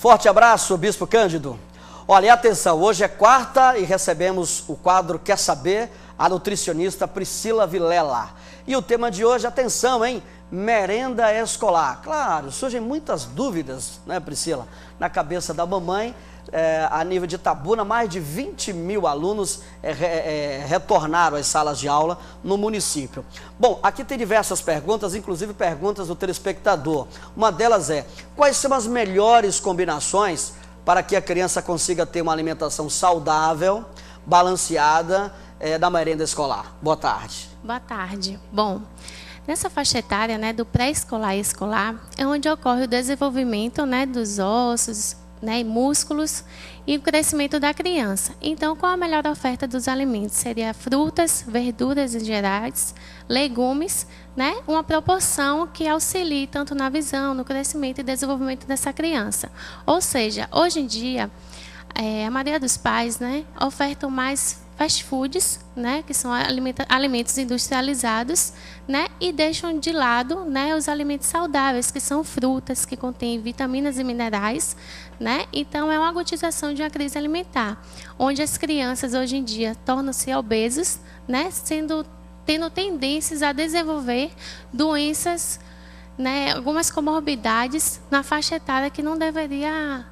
Forte abraço, Bispo Cândido. Olha, e atenção, hoje é quarta e recebemos o quadro Quer Saber, a nutricionista Priscila Vilela. E o tema de hoje, atenção, hein? Merenda escolar. Claro, surgem muitas dúvidas, né, Priscila? Na cabeça da mamãe, a nível de Itabuna, mais de 20 mil alunos retornaram às salas de aula no município. Bom, aqui tem diversas perguntas, inclusive perguntas do telespectador. Uma delas é, quais são as melhores combinações para que a criança consiga ter uma alimentação saudável, balanceada, da merenda escolar? Boa tarde. Boa tarde. Bom, nessa faixa etária, né, do pré-escolar e escolar, é onde ocorre o desenvolvimento, né, dos ossos, né, e músculos e o crescimento da criança. Então, qual a melhor oferta dos alimentos? Seria frutas, verduras em gerais, legumes, né, uma proporção que auxilie tanto na visão, no crescimento e desenvolvimento dessa criança. Ou seja, hoje em dia, a maioria dos pais, né, ofertam mais fast foods, né, que são alimentos industrializados, né, e deixam de lado, né, os alimentos saudáveis, que são frutas, que contêm vitaminas e minerais, né. Então é uma agudização de uma crise alimentar, onde as crianças hoje em dia tornam-se obesas, né, tendo tendências a desenvolver doenças, né, algumas comorbidades na faixa etária que não deveria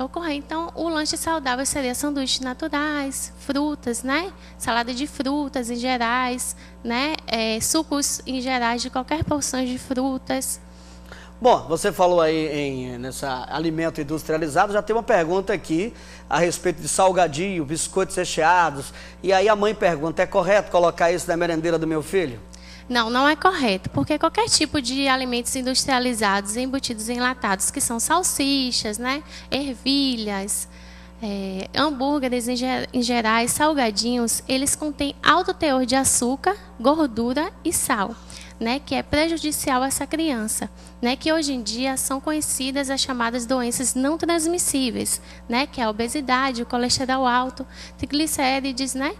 ocorrer. Então, o lanche saudável seria sanduíches naturais, frutas, né? Salada de frutas em gerais, né? Sucos em gerais de qualquer porção de frutas. Bom, você falou aí nesse alimento industrializado, já tem uma pergunta aqui a respeito de salgadinho, biscoitos recheados. E aí a mãe pergunta, é correto colocar isso na merendeira do meu filho? Não, não é correto, porque qualquer tipo de alimentos industrializados, embutidos em enlatados, que são salsichas, né, ervilhas, hambúrgueres em gerais, salgadinhos, eles contêm alto teor de açúcar, gordura e sal, né, que é prejudicial a essa criança, né, que hoje em dia são conhecidas as chamadas doenças não transmissíveis, né, que é a obesidade, o colesterol alto, triglicérides, né,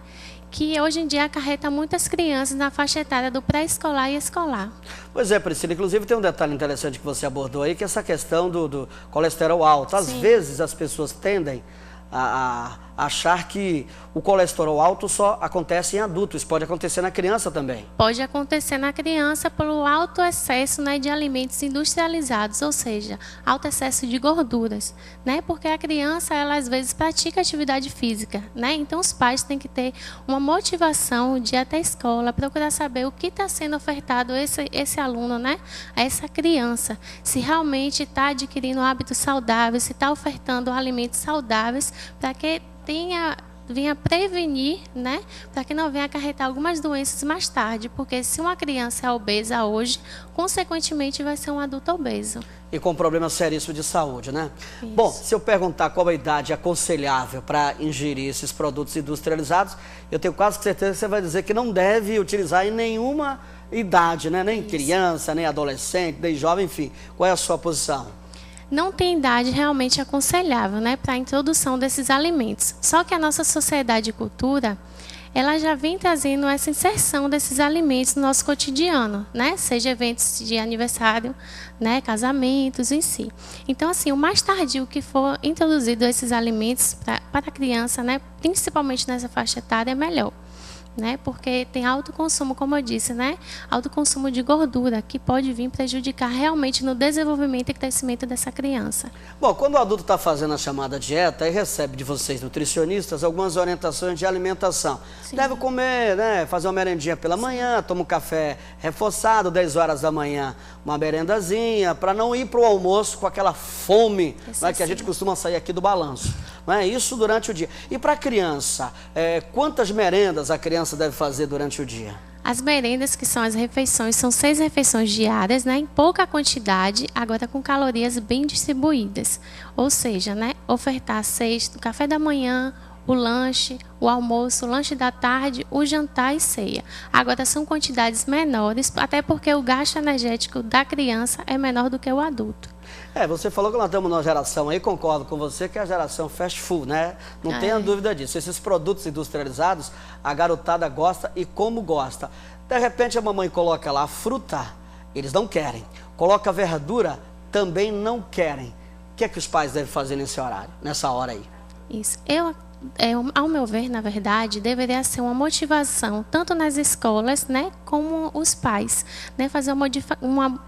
que hoje em dia acarreta muitas crianças na faixa etária do pré-escolar e escolar. Pois é, Priscila, inclusive tem um detalhe interessante que você abordou aí, que é essa questão do colesterol alto. Às vezes as pessoas tendem a achar que o colesterol alto só acontece em adultos, pode acontecer na criança também. Pode acontecer na criança pelo alto excesso, né, de alimentos industrializados, ou seja, alto excesso de gorduras, né, porque a criança, ela às vezes pratica atividade física, né, então os pais têm que ter uma motivação de ir até a escola, procurar saber o que está sendo ofertado esse aluno, né, a essa criança, se realmente está adquirindo hábitos saudáveis, se está ofertando alimentos saudáveis, para que venha prevenir, né, para que não venha acarretar algumas doenças mais tarde, porque se uma criança é obesa hoje, consequentemente vai ser um adulto obeso. E com problemas seríssimos de saúde, né? Isso. Bom, se eu perguntar qual a idade aconselhável para ingerir esses produtos industrializados, eu tenho quase certeza que você vai dizer que não deve utilizar em nenhuma idade, né? Nem criança, nem adolescente, nem jovem, enfim. Qual é a sua posição? Não tem idade realmente aconselhável, né, para a introdução desses alimentos. Só que a nossa sociedade e cultura, ela já vem trazendo essa inserção desses alimentos no nosso cotidiano, né, seja eventos de aniversário, né, casamentos em si. Então, assim, o mais tardio que for introduzido esses alimentos para a criança, né, principalmente nessa faixa etária, é melhor. Né, porque tem alto consumo, como eu disse, né, alto consumo de gordura, que pode vir prejudicar realmente no desenvolvimento e crescimento dessa criança. Bom, quando o adulto está fazendo a chamada dieta, aí recebe de vocês, nutricionistas, algumas orientações de alimentação. Sim. Deve comer, né, fazer uma merendinha pela manhã, toma um café reforçado, 10 horas da manhã, uma merendazinha, para não ir para o almoço com aquela fome, né, que a gente costuma sair aqui do balanço. Não é isso durante o dia. E para a criança, quantas merendas a criança deve fazer durante o dia? As merendas, que são as refeições, são 6 refeições diárias, né, em pouca quantidade, agora com calorias bem distribuídas. Ou seja, né, ofertar 6 do café da manhã, o lanche, o almoço, o lanche da tarde, o jantar e ceia. Agora são quantidades menores, até porque o gasto energético da criança é menor do que o adulto. Você falou que nós estamos numa geração aí, concordo com você, que é a geração fast food, né? Não tenha dúvida disso. Esses produtos industrializados, a garotada gosta e como gosta. De repente a mamãe coloca lá a fruta, eles não querem. Coloca a verdura, também não querem. O que é que os pais devem fazer nesse horário, nessa hora aí? Isso. Ao meu ver, na verdade, deveria ser uma motivação, tanto nas escolas, né, como os pais, né, fazer uma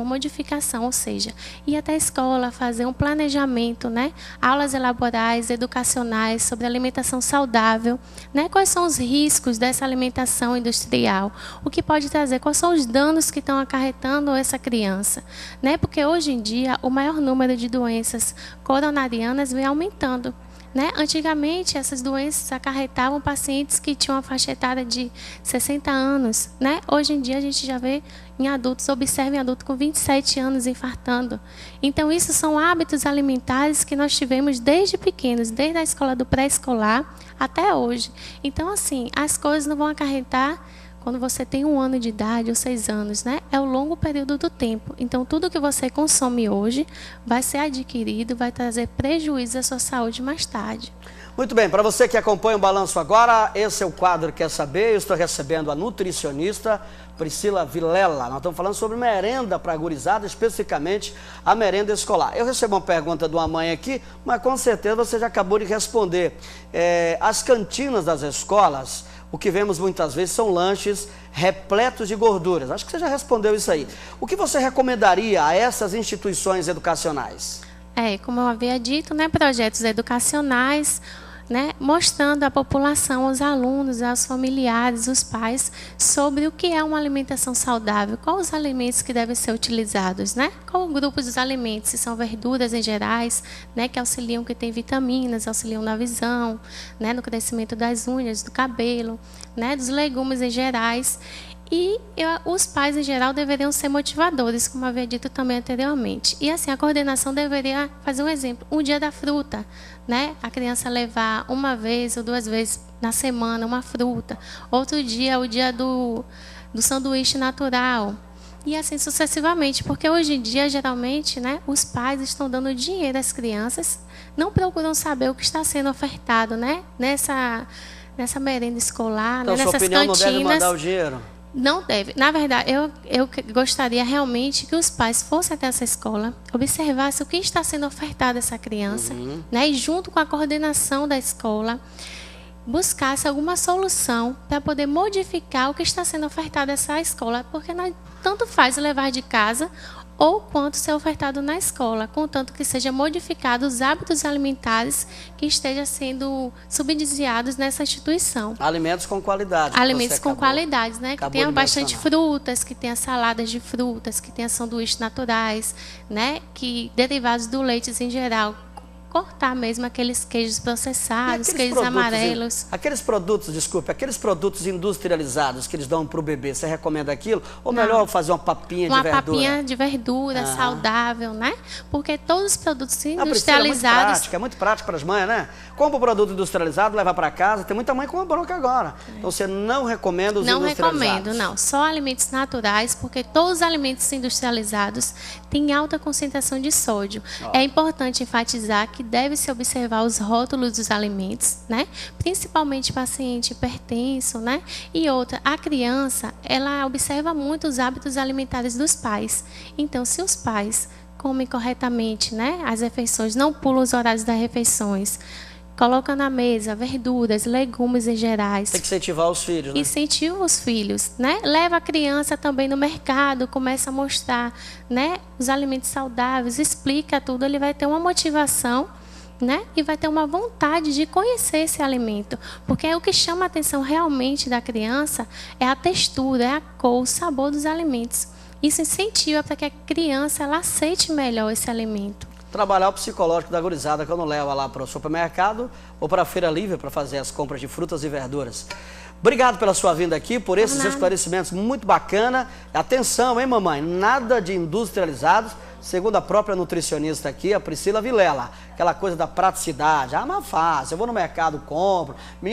modificação, ou seja, ir até a escola, fazer um planejamento, né, aulas elaborais, educacionais sobre alimentação saudável, né, quais são os riscos dessa alimentação industrial, o que pode trazer, quais são os danos que estão acarretando essa criança, né, porque hoje em dia o maior número de doenças coronarianas vem aumentando. Né? Antigamente, essas doenças acarretavam pacientes que tinham uma faixa etária de 60 anos. Né? Hoje em dia, a gente já vê em adultos, observa em adulto com 27 anos infartando. Então, isso são hábitos alimentares que nós tivemos desde pequenos, desde a escola do pré-escolar até hoje. Então, assim, as coisas não vão acarretar quando você tem 1 ano de idade ou 6 anos, né? É o longo período do tempo. Então, tudo que você consome hoje vai ser adquirido, vai trazer prejuízo à sua saúde mais tarde. Muito bem, para você que acompanha o Balanço Agora, esse é o quadro Quer Saber. Eu estou recebendo a nutricionista Priscila Vilela. Nós estamos falando sobre merenda para a gurizada, especificamente a merenda escolar. Eu recebi uma pergunta de uma mãe aqui, mas com certeza você já acabou de responder. As cantinas das escolas, o que vemos muitas vezes são lanches repletos de gorduras. Acho que você já respondeu isso aí. O que você recomendaria a essas instituições educacionais? Como eu havia dito, né, projetos educacionais, né, mostrando à população, aos alunos, aos familiares, os pais, sobre o que é uma alimentação saudável, quais os alimentos que devem ser utilizados, né? Qual o grupo dos alimentos, se são verduras em gerais, né, que auxiliam, que tem vitaminas, auxiliam na visão, né, no crescimento das unhas, do cabelo, né, dos legumes em gerais. E os pais, em geral, deveriam ser motivadores, como havia dito também anteriormente. E, assim, a coordenação deveria fazer um exemplo. Um dia da fruta, né? A criança levar 1 vez ou 2 vezes na semana uma fruta. Outro dia, o dia do sanduíche natural. E, assim, sucessivamente. Porque, hoje em dia, geralmente, né, os pais estão dando dinheiro às crianças, não procuram saber o que está sendo ofertado, né? Nessa merenda escolar, então, né, nessas cantinas. Sua opinião, cantinas. não deve mandar o dinheiro? Não deve. Na verdade, eu gostaria realmente que os pais fossem até essa escola, observassem o que está sendo ofertado a essa criança, né? E junto com a coordenação da escola, buscasse alguma solução para poder modificar o que está sendo ofertado a essa escola, porque tanto faz levar de casa ou quanto ser ofertado na escola, contanto que seja modificado os hábitos alimentares que estejam sendo subsidiados nessa instituição. Alimentos com qualidade. Alimentos com qualidades, né? Que tenha bastante frutas, que tenha saladas de frutas, que tenha sanduíches naturais, né? Que derivados do leite em geral. Cortar mesmo aqueles queijos processados, queijos amarelos. Aqueles produtos industrializados que eles dão para o bebê, você recomenda aquilo? Ou melhor fazer uma papinha de verdura? Uma papinha de verdura, saudável, né? Porque todos os produtos industrializados... É muito prático para as mães, né? Compra o produto industrializado, leva para casa. Tem muita mãe com uma bronca agora. Então você não recomenda os industrializados? Não recomendo, não. Só alimentos naturais, porque todos os alimentos industrializados têm alta concentração de sódio. É importante enfatizar que deve-se observar os rótulos dos alimentos, né? Principalmente paciente hipertenso, né? E outra, a criança, ela observa muito os hábitos alimentares dos pais. Então, se os pais comem corretamente, né, as refeições, não pulam os horários das refeições, coloca na mesa verduras, legumes em gerais. Tem que incentivar os filhos, né? Incentiva os filhos, né? Leva a criança também no mercado, começa a mostrar, né, os alimentos saudáveis, explica tudo, ele vai ter uma motivação, né? E vai ter uma vontade de conhecer esse alimento. Porque o que chama a atenção realmente da criança é a textura, é a cor, o sabor dos alimentos. Isso incentiva para que a criança ela aceite melhor esse alimento. Trabalhar o psicológico da gurizada quando leva lá para o supermercado ou para a feira livre para fazer as compras de frutas e verduras. Obrigado pela sua vinda aqui, por esses esclarecimentos muito bacana. Atenção, hein, mamãe? Nada de industrializados, segundo a própria nutricionista aqui, a Priscila Vilela. Aquela coisa da praticidade. Ah, mas fácil, eu vou no mercado, compro. Menino